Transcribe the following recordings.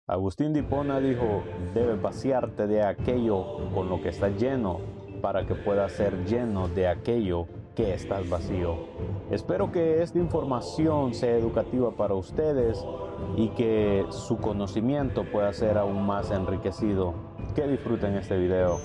Agustín de Hipona dijo: debes vaciarte de aquello con lo que estás lleno, para que puedas ser lleno de aquello que estás vacío. Espero que esta información sea educativa para ustedes y que su conocimiento pueda ser aún más enriquecido. Que disfruten este video.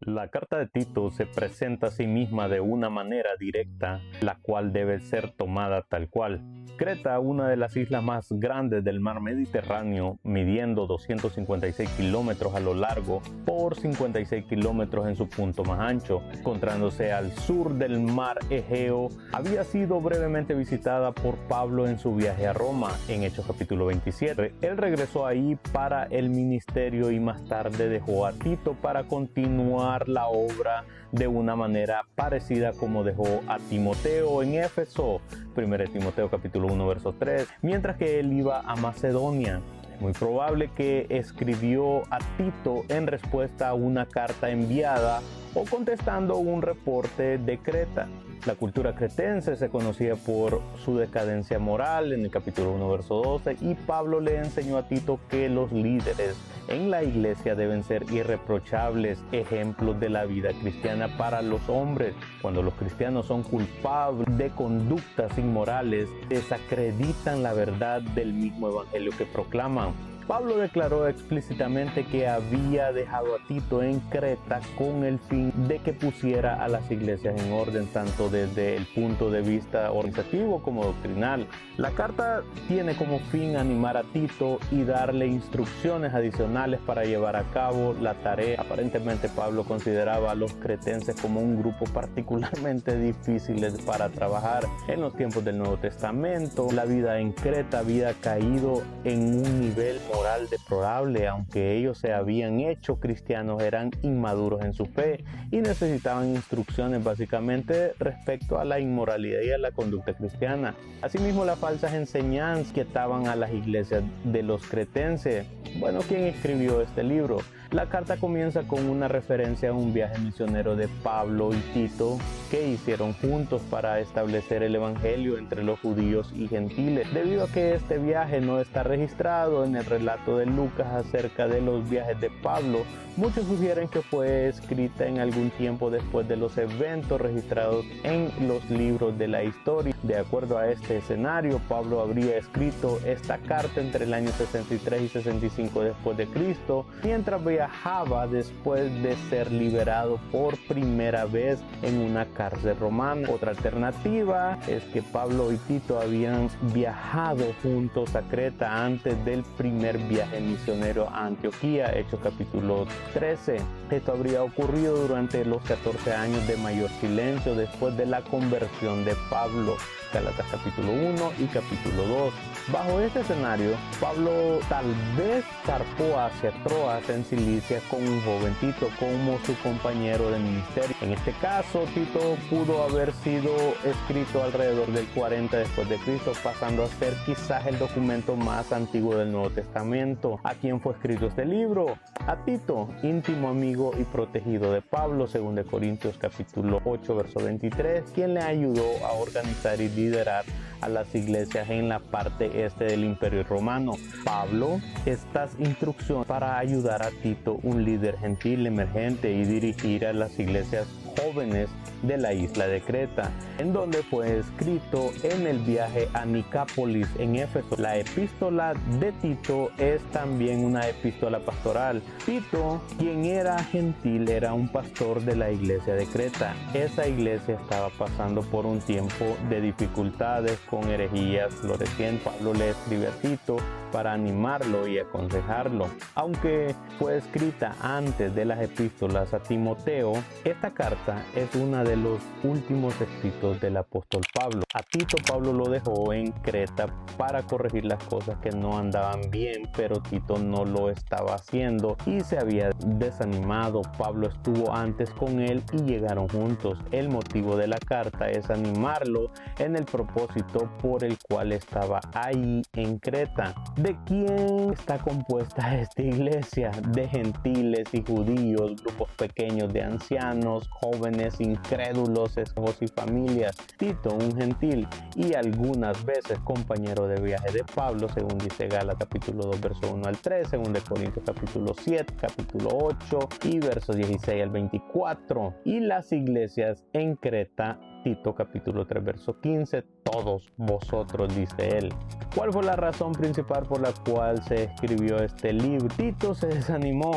La carta de Tito se presenta a sí misma de una manera directa, la cual debe ser tomada tal cual. Creta, una de las islas más grandes del mar Mediterráneo, midiendo 256 kilómetros a lo largo por 56 kilómetros en su punto más ancho, encontrándose al sur del mar Egeo, había sido brevemente visitada por Pablo en su viaje a Roma, en Hechos capítulo 27. Él regresó ahí para el ministerio y más tarde dejó a Tito para continuar la obra de una manera parecida como dejó a Timoteo en Éfeso, 1 Timoteo capítulo 1 verso 3, mientras que él iba a Macedonia. Es muy probable que escribió a Tito en respuesta a una carta enviada o contestando un reporte de Creta. La cultura cretense se conocía por su decadencia moral en el capítulo 1 verso 12, y Pablo le enseñó a Tito que los líderes en la iglesia deben ser irreprochables ejemplos de la vida cristiana para los hombres. Cuando los cristianos son culpables de conductas inmorales, desacreditan la verdad del mismo evangelio que proclaman. Pablo declaró explícitamente que había dejado a Tito en Creta con el fin de que pusiera a las iglesias en orden, tanto desde el punto de vista organizativo como doctrinal. La carta tiene como fin animar a Tito y darle instrucciones adicionales para llevar a cabo la tarea. Aparentemente Pablo consideraba a los cretenses como un grupo particularmente difícil para trabajar en los tiempos del Nuevo Testamento. La vida en Creta había caído en un nivel moral deplorable. Aunque ellos se habían hecho cristianos, eran inmaduros en su fe y necesitaban instrucciones básicamente respecto a la inmoralidad y a la conducta cristiana. Asimismo, las falsas enseñanzas que ataban a las iglesias de los cretenses. Bueno, ¿quién escribió este libro? La carta comienza con una referencia a un viaje misionero de Pablo y Tito que hicieron juntos para establecer el evangelio entre los judíos y gentiles. Debido a que este viaje no está registrado en el relato de Lucas acerca de los viajes de Pablo, muchos sugieren que fue escrita en algún tiempo después de los eventos registrados en los libros de la historia. De acuerdo a este escenario, Pablo habría escrito esta carta entre el año 63 y 65 después de Cristo, mientras viajaba después de ser liberado por primera vez en una cárcel romana. Otra alternativa es que Pablo y Tito habían viajado juntos a Creta antes del primer viaje misionero a Antioquía, Hechos capítulo 13. Esto habría ocurrido durante los 14 años de mayor silencio después de la conversión de Pablo, Gálatas capítulo 1 y capítulo 2. Bajo este escenario, Pablo tal vez zarpó hacia Troas en Cilicia con un joven Tito como su compañero de ministerio. En este caso, Tito pudo haber sido escrito alrededor del 40 después de Cristo, pasando a ser quizás el documento más antiguo del Nuevo Testamento. ¿A quién fue escrito este libro? A Tito, íntimo amigo y protegido de Pablo, 2 Corintios capítulo 8 verso 23, quien le ayudó a organizar y liderar a las iglesias en la parte este del Imperio Romano. Pablo, estas instrucciones para ayudar a Tito, un líder gentil emergente, y dirigir a las iglesias jóvenes de la isla de Creta, en donde fue escrito en el viaje a Nicápolis en Éfeso. La epístola de Tito es también una epístola pastoral. Tito, quien era gentil, era un pastor de la iglesia de Creta. Esa iglesia estaba pasando por un tiempo de dificultades con herejías florecientes. Pablo le escribe a Tito para animarlo y aconsejarlo. Aunque fue escrita antes de las epístolas a Timoteo, esta carta es una de los últimos escritos del apóstol Pablo. A Tito, Pablo lo dejó en Creta para corregir las cosas que no andaban bien, pero Tito no lo estaba haciendo y se había desanimado. Pablo estuvo antes con él y llegaron juntos. El motivo de la carta es animarlo en el propósito por el cual estaba ahí en Creta. ¿De quién está compuesta esta iglesia? De gentiles y judíos, grupos pequeños de ancianos, jóvenes, incrédulos, incrédulos, esclavos y familias. Tito, un gentil y algunas veces compañero de viaje de Pablo, según dice Gálatas capítulo 2, verso 1 al 3, según de Corintios capítulo 7, capítulo 8 y versos 16 al 24. Y las iglesias en Creta, Tito capítulo 3 verso 15, todos vosotros, dice él. ¿Cuál fue la razón principal por la cual se escribió este libro? Tito se desanimó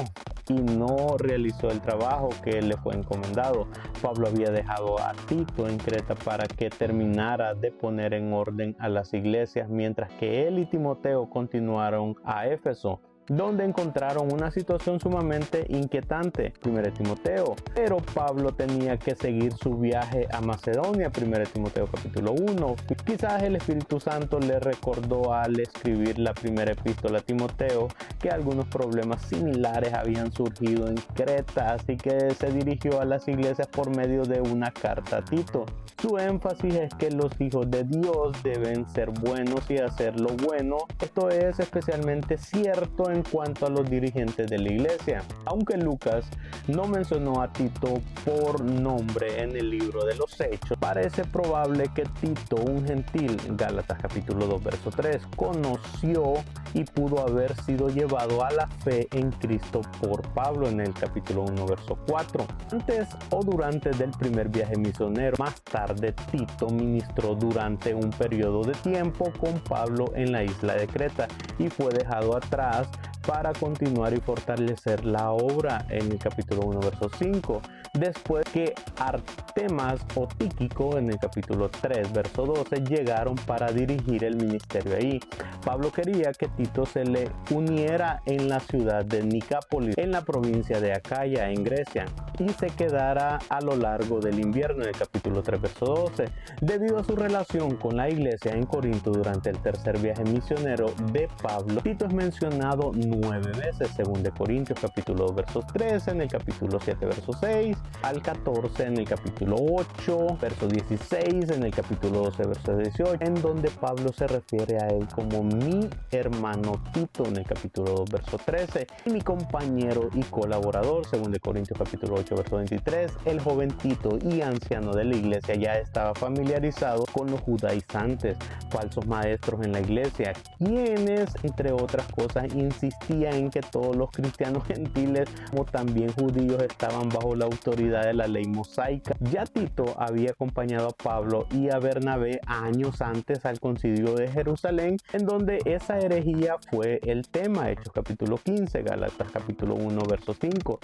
y no realizó el trabajo que le fue encomendado. Pablo había dejado a Tito en Creta para que terminara de poner en orden a las iglesias, mientras que él y Timoteo continuaron a Éfeso, donde encontraron una situación sumamente inquietante. 1 Timoteo. Pero Pablo tenía que seguir su viaje a Macedonia. 1 Timoteo capítulo 1. Quizás el Espíritu Santo le recordó al escribir la primera epístola a Timoteo que algunos problemas similares habían surgido en Creta, así que se dirigió a las iglesias por medio de una carta a Tito. Su énfasis es que los hijos de Dios deben ser buenos y hacer lo bueno. Esto es especialmente cierto en cuanto a los dirigentes de la iglesia. Aunque Lucas no mencionó a Tito por nombre en el libro de los Hechos, parece probable que Tito, un gentil, Gálatas capítulo 2 verso 3, conoció y pudo haber sido llevado a la fe en Cristo por Pablo en el capítulo 1 verso 4. Antes o durante del primer viaje misionero. Más tarde Tito ministró durante un periodo de tiempo con Pablo en la isla de Creta y fue dejado atrás para continuar y fortalecer la obra en el capítulo 1 verso 5, después que Artemas o Tíquico en el capítulo 3 verso 12 llegaron para dirigir el ministerio ahí. Pablo quería que Tito se le uniera en la ciudad de Nicápolis, en la provincia de Acaya, en Grecia, y se quedara a lo largo del invierno en el capítulo 3 verso 12. Debido a su relación con la iglesia en Corinto durante el tercer viaje misionero de Pablo, Tito es mencionado 9 veces, según de Corintios capítulo 2 versos 13, en el capítulo 7 verso 6, al 14 en el capítulo 8, verso 16, en el capítulo 12 verso 18, en donde Pablo se refiere a él como mi hermano Tito en el capítulo 2 verso 13, y mi compañero y colaborador, según de Corintios capítulo 8 verso 23. El joven Tito y anciano de la iglesia ya estaba familiarizado con los judaizantes, falsos maestros en la iglesia, quienes entre otras cosas insistían en que todos los cristianos gentiles como también judíos estaban bajo la autoridad de la ley mosaica. Ya Tito había acompañado a Pablo y a Bernabé años antes al concilio de Jerusalén, en donde esa herejía fue el tema. Hechos capítulo 15, Gálatas capítulo 1 verso 5.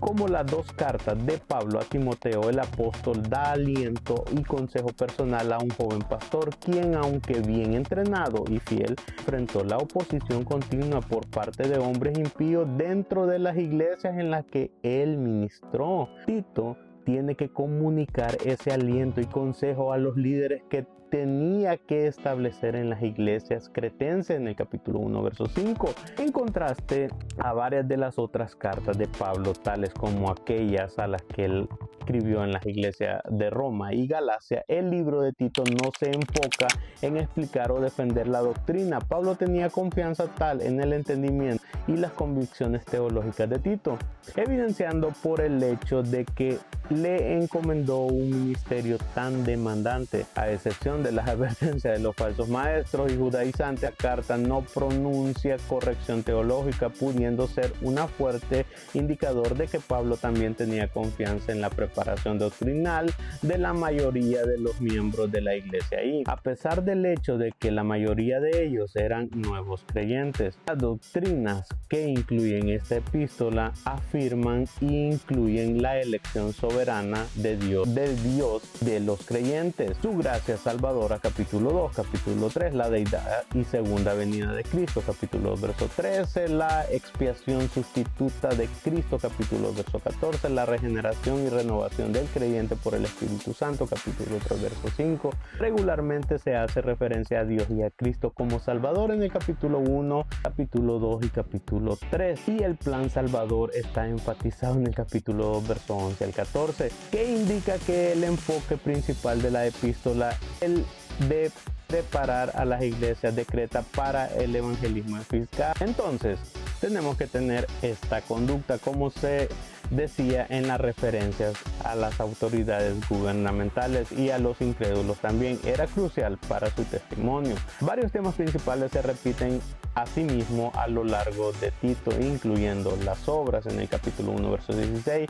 Como las dos cartas de Pablo a Timoteo, el apóstol da aliento y consejo personal a un joven pastor, quien aunque bien entrenado y fiel, enfrentó la oposición continua por parte de hombres impíos dentro de las iglesias en las que él ministró. Tito tiene que comunicar ese aliento y consejo a los líderes que tenía que establecer en las iglesias cretenses en el capítulo 1 verso 5, en contraste a varias de las otras cartas de Pablo, tales como aquellas a las que él escribió en las iglesias de Roma y Galacia. El libro de Tito no se enfoca en explicar o defender la doctrina. Pablo tenía confianza tal en el entendimiento y las convicciones teológicas de Tito, evidenciando por el hecho de que le encomendó un ministerio tan demandante. A excepción de las advertencias de los falsos maestros y judaizantes, la carta no pronuncia corrección teológica, pudiendo ser una fuerte indicador de que Pablo también tenía confianza en la preparación doctrinal de la mayoría de los miembros de la iglesia ahí, a pesar del hecho de que la mayoría de ellos eran nuevos creyentes. Las doctrinas que incluyen esta epístola afirman e incluyen la elección soberana de Dios, del Dios de los creyentes, su gracia salvadora, capítulo 2, capítulo 3, la deidad y segunda venida de Cristo, capítulo 2, verso 13, la expiación sustituta de Cristo, capítulo 2, verso 14, la regeneración y renovación del creyente por el Espíritu Santo, capítulo 3, verso 5. Regularmente se hace referencia a Dios y a Cristo como Salvador en el capítulo 1, capítulo 2 y capítulo 3, y el plan salvador está enfatizado en el capítulo 2, verso 11 al 14, que indica que el enfoque principal de la epístola es el de preparar a las iglesias de Creta para el evangelismo eficaz. Entonces, tenemos que tener esta conducta, como se decía en las referencias a las autoridades gubernamentales y a los incrédulos también. Era crucial para su testimonio. Varios temas principales se repiten asimismo a lo largo de Tito, incluyendo las obras en el capítulo 1 verso 16,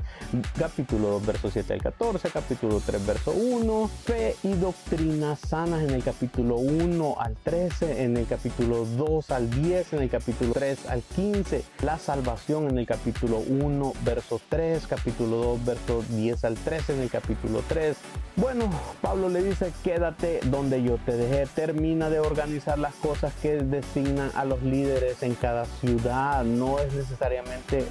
capítulo 2 verso 7 al 14, capítulo 3 verso 1, fe y doctrinas sanas en el capítulo 1 al 13, en el capítulo 2 al 10, en el capítulo 3 al 15, la salvación en el capítulo 1 verso 3, capítulo 2 verso 10 al 13, en el capítulo 3. Bueno, Pablo le dice: quédate donde yo te dejé. Termina de organizar las cosas que designan a los líderes en cada ciudad. No es necesariamente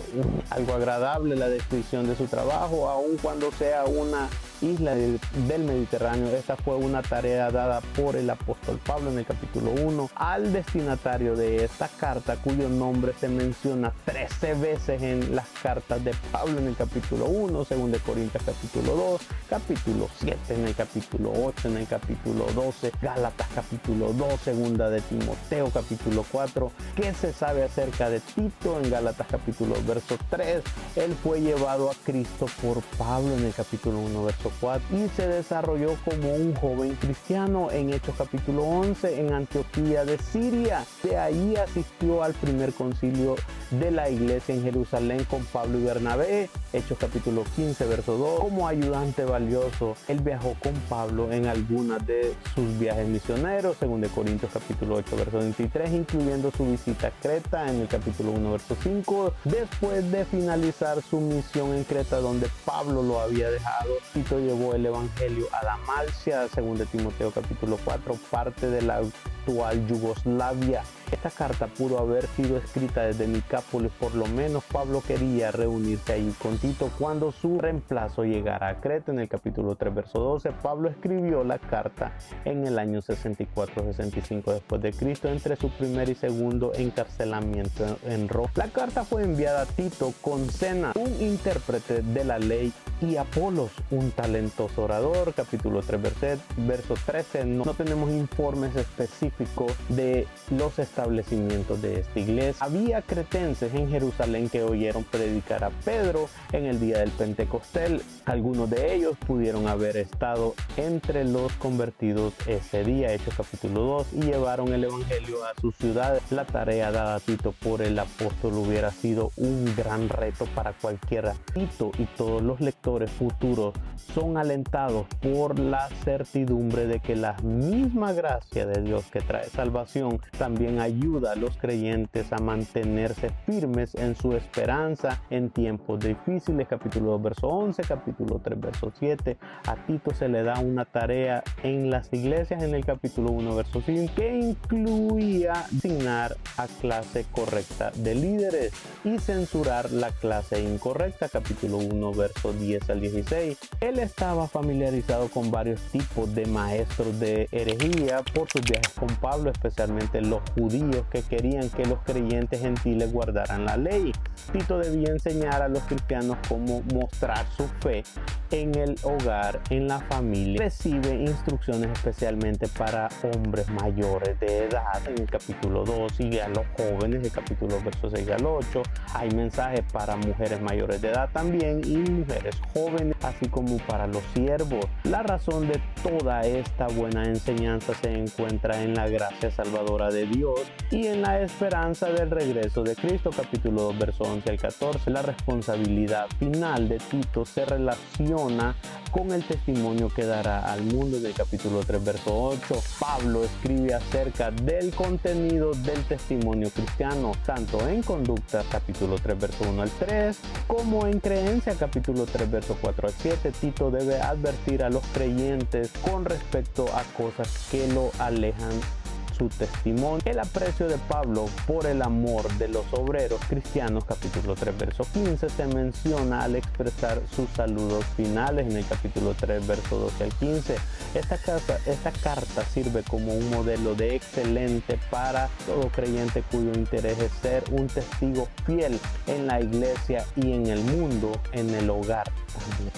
algo agradable la descripción de su trabajo, aun cuando sea una isla del Mediterráneo. Esta fue una tarea dada por el apóstol Pablo en el capítulo 1 al destinatario de esta carta, cuyo nombre se menciona 13 veces en las cartas de Pablo, en el capítulo 1, 2 Corintios capítulo 2, capítulo 7, en el capítulo 8, en el capítulo 12, Gálatas capítulo 2, segunda de Timoteo capítulo 4. ¿Qué se sabe acerca de Tito? En Gálatas capítulo 2 verso 3, él fue llevado a Cristo por Pablo en el capítulo 1 verso 4 y se desarrolló como un joven cristiano en Hechos capítulo 11 en Antioquía de Siria. De ahí asistió al primer concilio de la iglesia en Jerusalén con Pablo y Bernabé, Hechos capítulo 15 verso 2. Como ayudante valioso, él viajó con Pablo en algunas de sus viajes misioneros, 2 Corintios capítulo 8 verso 23, incluyendo su visita a Creta en el capítulo 1 verso 5. Después de finalizar su misión en Creta, donde Pablo lo había dejado, Tito llevó el evangelio a Dalmacia, 2 Timoteo capítulo 4, parte de la actual Yugoslavia. Esta carta pudo haber sido escrita desde Nicápolis. Por lo menos Pablo quería reunirse allí con Tito cuando su reemplazo llegara a Creta. En el capítulo 3 verso 12, Pablo escribió la carta en el año 64-65 después de Cristo, entre su primer y segundo encarcelamiento en Roma. La carta fue enviada a Tito con Zenas, un intérprete de la ley, y Apolos, un talentoso orador. Capítulo 3 verso 13. No tenemos informes específicos de los establecimientos de esta iglesia. Había cretenses en Jerusalén que oyeron predicar a Pedro en el día del Pentecostés. Algunos de ellos pudieron haber estado entre los convertidos ese día, Hechos capítulo 2, y llevaron el evangelio a sus ciudades. La tarea dada a Tito por el apóstol hubiera sido un gran reto para cualquiera. Tito y todos los lectores futuros son alentados por la certidumbre de que la misma gracia de Dios que trae salvación también ayuda a los creyentes a mantenerse firmes en su esperanza en tiempos difíciles. Capítulo 2 verso 11, capítulo 3 verso 7. A Tito se le da una tarea en las iglesias en el capítulo 1 verso 5 que incluía designar a clase correcta de líderes y censurar la clase incorrecta. Capítulo 1 verso 10 al 16. Él estaba familiarizado con varios tipos de maestros de herejía por sus viajes con Pablo, especialmente los judíos que querían que los creyentes gentiles guardaran la ley. Tito debía enseñar a los cristianos cómo mostrar su fe en el hogar, en la familia. Recibe instrucciones especialmente para hombres mayores de edad en el capítulo 2 y a los jóvenes, el capítulo versos 6 al 8. Hay mensajes para mujeres mayores de edad también y mujeres jóvenes, así como para los siervos. La razón de toda esta buena enseñanza se encuentra en la gracia salvadora de Dios y en la esperanza del regreso de Cristo. Capítulo 2 versos 11 al 14. La responsabilidad final de Tito se relaciona con el testimonio que dará al mundo. En el capítulo 3 verso 8, Pablo escribe acerca del contenido del testimonio cristiano, tanto en conducta, capítulo 3 verso 1 al 3, como en creencia, capítulo 3 verso 4 al 7. Tito debe advertir a los creyentes con respecto a cosas que lo alejan su testimonio. El aprecio de Pablo por el amor de los obreros cristianos, capítulo 3 verso 15, se menciona al expresar sus saludos finales en el capítulo 3 verso 12 al 15. Esta carta sirve como un modelo de excelente para todo creyente cuyo interés es ser un testigo fiel en la iglesia y en el mundo, en el hogar también.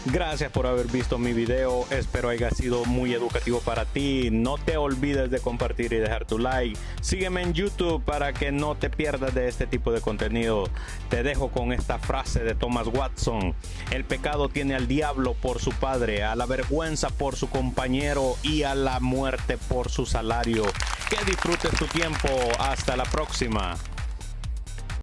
Gracias por haber visto mi video, espero haya sido muy educativo para ti. No te olvides de compartir y dejar tu like. Sígueme en YouTube para que no te pierdas de este tipo de contenido. Te dejo con esta frase de Thomas Watson: el pecado tiene al diablo por su padre, a la vergüenza por su compañero y a la muerte por su salario. Que disfrutes tu tiempo. Hasta la próxima.